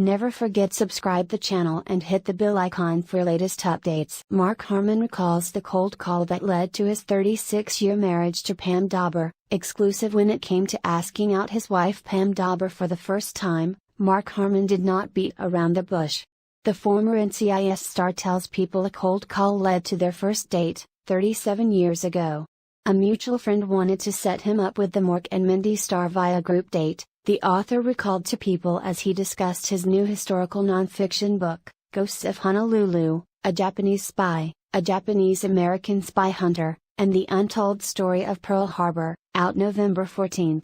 Never forget subscribe the channel and hit the bell icon for latest updates. Mark Harmon recalls the cold call that led to his 36-year marriage to Pam Dawber. Exclusive: when it came to asking out his wife Pam Dawber for the first time, Mark Harmon did not beat around the bush. The former NCIS star tells people a cold call led to their first date, 37 years ago. A mutual friend wanted to set him up with the Mork and Mindy star via group date, the author recalled to people as he discussed his new historical nonfiction book, Ghosts of Honolulu, A Japanese Spy, A Japanese-American Spy Hunter, and the Untold Story of Pearl Harbor, out November 14.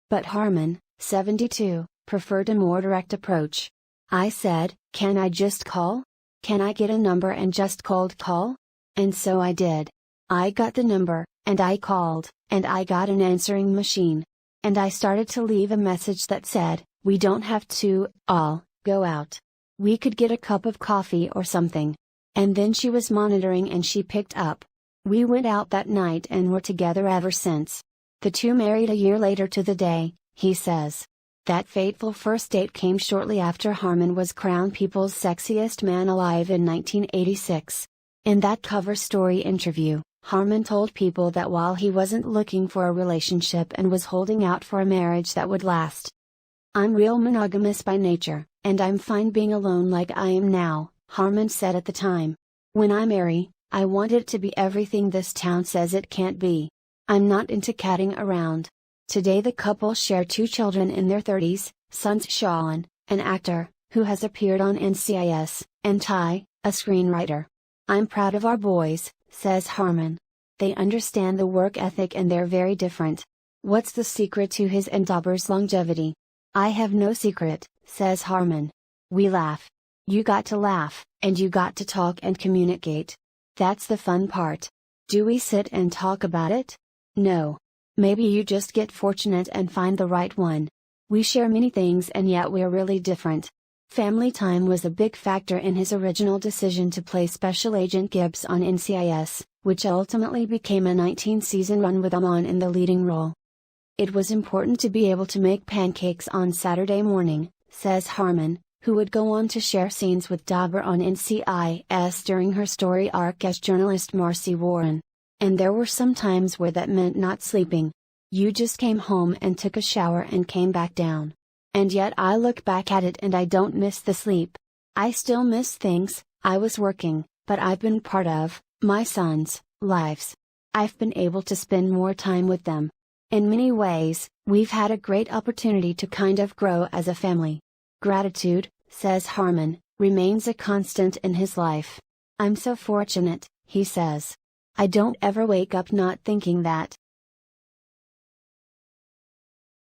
But Harmon, 72, preferred a more direct approach. "I said, can I just call? Can I get a number and just cold call? And so I did. I got the number, and I called, and I got an answering machine. And I started to leave a message that said, we don't have to, all, go out. We could get a cup of coffee or something." And then she was monitoring and she picked up. "We went out that night and were together ever since. The two married a year later to the day," he says. That fateful first date came shortly after Harmon was crowned People's Sexiest Man Alive in 1986. In that cover story interview, Harmon told people that while he wasn't looking for a relationship and was holding out for a marriage that would last. "I'm real monogamous by nature, and I'm fine being alone like I am now," Harmon said at the time. "When I marry, I want it to be everything this town says it can't be. I'm not into catting around." Today the couple share two children in their 30s, sons Sean, an actor, who has appeared on NCIS, and Ty, a screenwriter. "I'm proud of our boys," says Harmon. "They understand the work ethic and they're very different." What's the secret to his and Dawber's longevity? "I have no secret," says Harmon. "We laugh. You got to laugh, and you got to talk and communicate. That's the fun part. Do we sit and talk about it? No. Maybe you just get fortunate and find the right one. We share many things and yet we're really different." Family time was a big factor in his original decision to play Special Agent Gibbs on NCIS, which ultimately became a 19-season run with Harmon in the leading role. "It was important to be able to make pancakes on Saturday morning," says Harmon, who would go on to share scenes with Dawber on NCIS during her story arc as journalist Marcy Warren. "And there were some times where that meant not sleeping. You just came home and took a shower and came back down. And yet I look back at it and I don't miss the sleep. I still miss things I was working, but I've been part of, my sons' lives. I've been able to spend more time with them. In many ways, we've had a great opportunity to kind of grow as a family." Gratitude, says Harmon, remains a constant in his life. "I'm so fortunate," he says. "I don't ever wake up not thinking that,